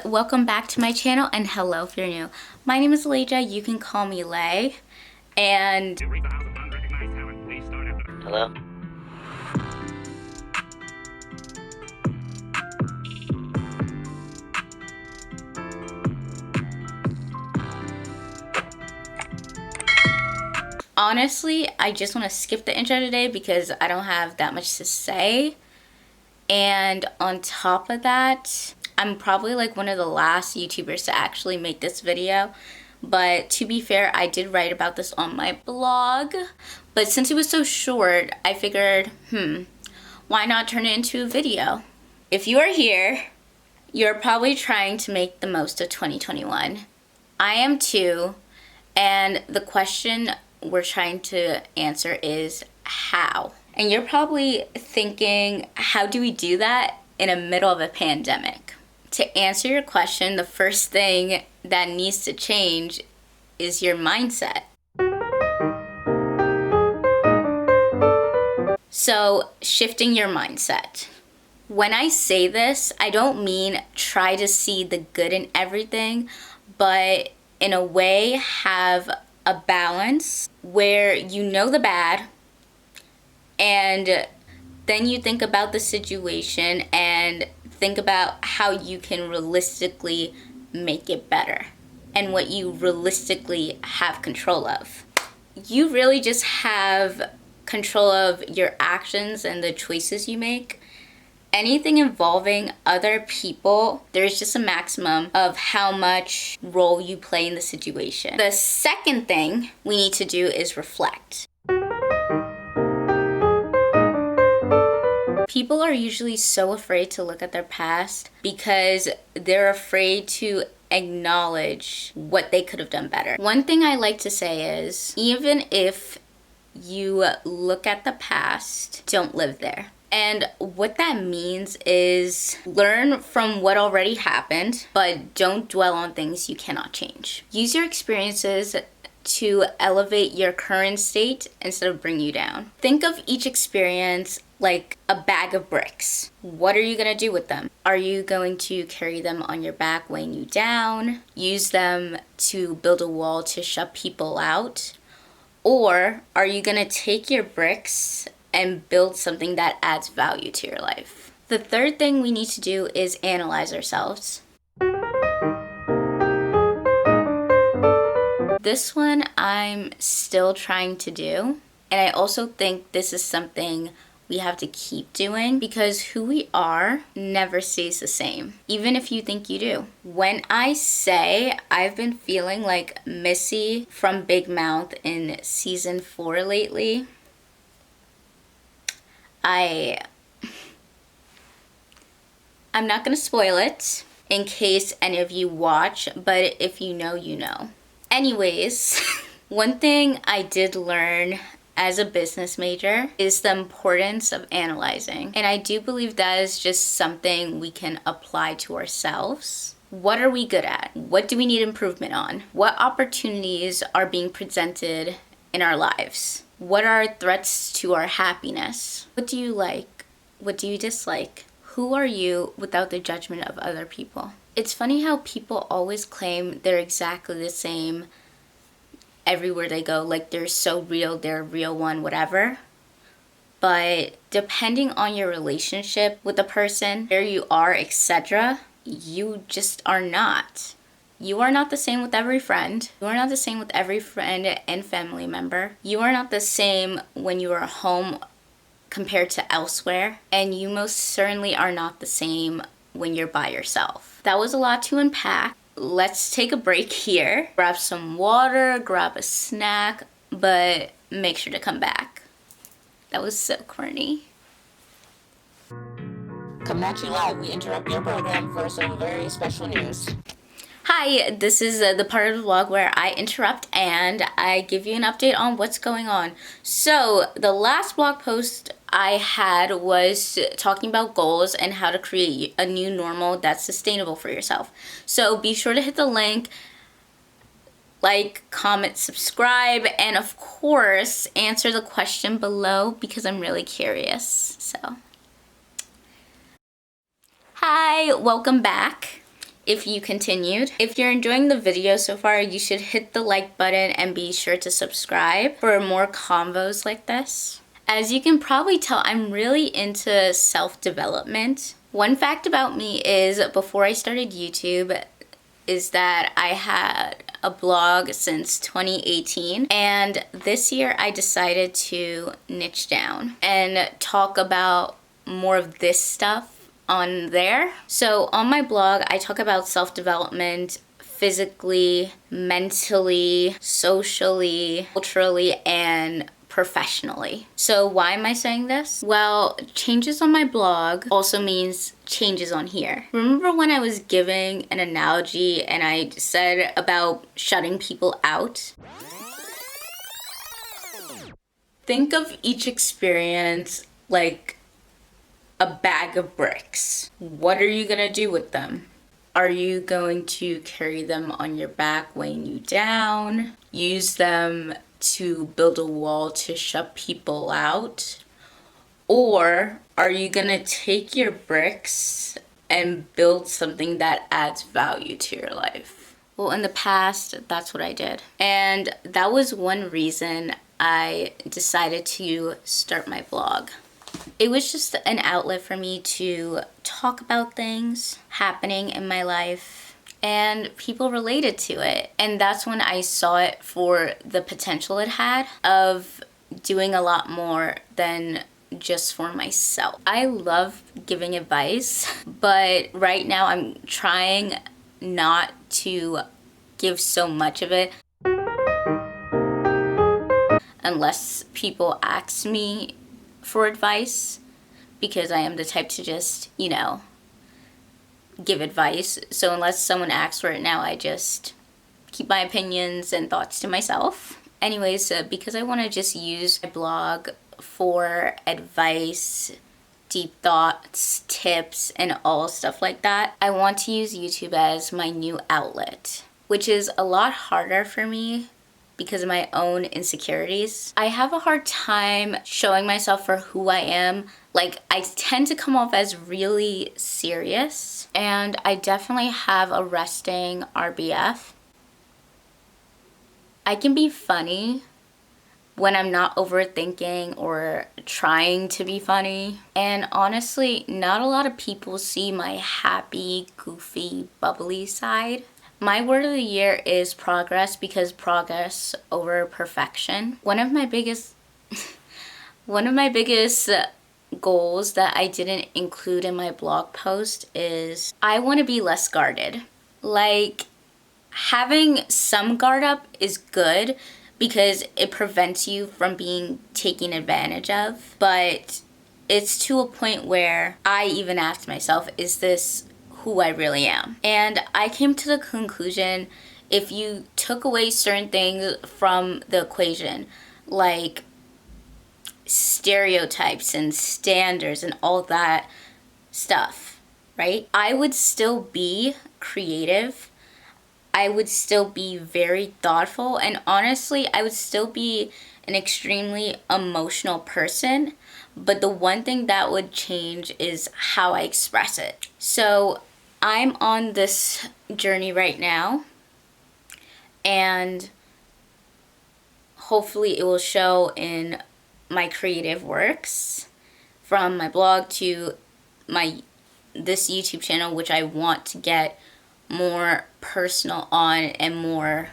welcome back to my channel, and hello if you're new. My name is Leja, you can call me Lay, and hello? honestly, I just want to skip the intro today because I don't have that much to say. And on top of that, I'm probably like one of the last YouTubers to actually make this video. But to be fair, I did write about this on my blog. But since it was so short, I figured, why not turn it into a video? If you are here, you're probably trying to make the most of 2021. I am too. And the question we're trying to answer is how? And you're probably thinking, how do we do that in the middle of a pandemic? To answer your question, the first thing that needs to change is your mindset. So, shifting your mindset. When I say this, I don't mean try to see the good in everything, but in a way have a balance where you know the bad, and then you think about the situation and think about how you can realistically make it better and what you realistically have control of. You really just have control of your actions and the choices you make. Anything involving other people, there's just a maximum of how much role you play in the situation. The second thing we need to do is reflect. People are usually so afraid to look at their past because they're afraid to acknowledge what they could have done better. One thing I like to say is, even if you look at the past, don't live there. And what that means is learn from what already happened, but don't dwell on things you cannot change. Use your experiences to elevate your current state instead of bring you down. Think of each experience like a bag of bricks. What are you gonna do with them? Are you going to carry them on your back weighing you down? Use them to build a wall to shut people out? Or are you gonna take your bricks and build something that adds value to your life? The third thing we need to do is analyze ourselves. This one I'm still trying to do, and I also think this is something we have to keep doing because who we are never stays the same, even if you think you do. When I say I've been feeling like Missy from Big Mouth in season 4 lately, I'm not gonna spoil it in case any of you watch, but if you know, you know. Anyways, one thing I did learn as a business major is the importance of analyzing. And I do believe that is just something we can apply to ourselves. What are we good at? What do we need improvement on? What opportunities are being presented in our lives? What are threats to our happiness? What do you like? What do you dislike? Who are you without the judgment of other people? It's funny how people always claim they're exactly the same everywhere they go, like they're so real, they're a real one, whatever. But depending on your relationship with the person, where you are, etc., you just are not. You are not the same with every friend. You are not the same with every friend and family member. You are not the same when you are home compared to elsewhere. And you most certainly are not the same when you're by yourself. That was a lot to unpack. Let's take a break here. Grab some water, grab a snack, but make sure to come back. That was so corny. Coming at you live, we interrupt your program for some very special news. Hi, this is the part of the vlog where I interrupt and I give you an update on what's going on. So the last blog post I had was talking about goals and how to create a new normal that's sustainable for yourself. So be sure to hit the link, like, comment, subscribe, and of course answer the question below because I'm really curious. So hi, welcome back. if you continued. If you're enjoying the video so far, you should hit the like button and be sure to subscribe for more convos like this. As you can probably tell, I'm really into self-development. One fact about me is before I started YouTube is that I had a blog since 2018, and this year I decided to niche down and talk about more of this stuff on there. So on my blog, I talk about self-development physically, mentally, socially, culturally, and professionally. So why am I saying this? Well, changes on my blog also means changes on here. Remember when I was giving an analogy and I said about shutting people out? Think of each experience like a bag of bricks. What are you gonna do with them? Are you going to carry them on your back weighing you down? Use them to build a wall to shut people out? Or are you gonna take your bricks and build something that adds value to your life? Well, in the past, that's what I did. And that was one reason I decided to start my blog. It was just an outlet for me to talk about things happening in my life, and people related to it. And that's when I saw it for the potential it had of doing a lot more than just for myself. I love giving advice, but right now I'm trying not to give so much of it unless people ask me for advice, because I am the type to just, give advice. So unless someone asks for it now, I just keep my opinions and thoughts to myself. Anyways, because I want to just use my blog for advice, deep thoughts, tips, and all stuff like that, I want to use YouTube as my new outlet, which is a lot harder for me because of my own insecurities. I have a hard time showing myself for who I am. Like, I tend to come off as really serious, and I definitely have a resting RBF. I can be funny when I'm not overthinking or trying to be funny. And honestly, not a lot of people see my happy, goofy, bubbly side. My word of the year is progress, because progress over perfection. One of my biggest goals that I didn't include in my blog post is I want to be less guarded. Like, having some guard up is good because it prevents you from being taken advantage of. But it's to a point where I even asked myself, is this who I really am? And I came to the conclusion, if you took away certain things from the equation, like stereotypes and standards and all that stuff, right? I would still be creative. I would still be very thoughtful, and honestly, I would still be an extremely emotional person, but the one thing that would change is how I express it. So I'm on this journey right now, and hopefully it will show in my creative works, from my blog to this YouTube channel, which I want to get more personal on and more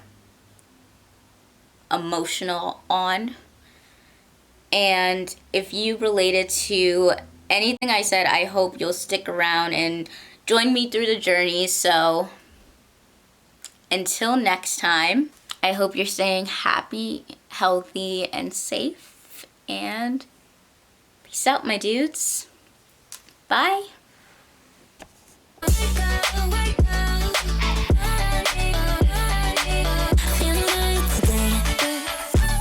emotional on. And if you related to anything I said, I hope you'll stick around and join me through the journey. So until next time, I hope you're staying happy, healthy, and safe. And peace out, my dudes. Bye.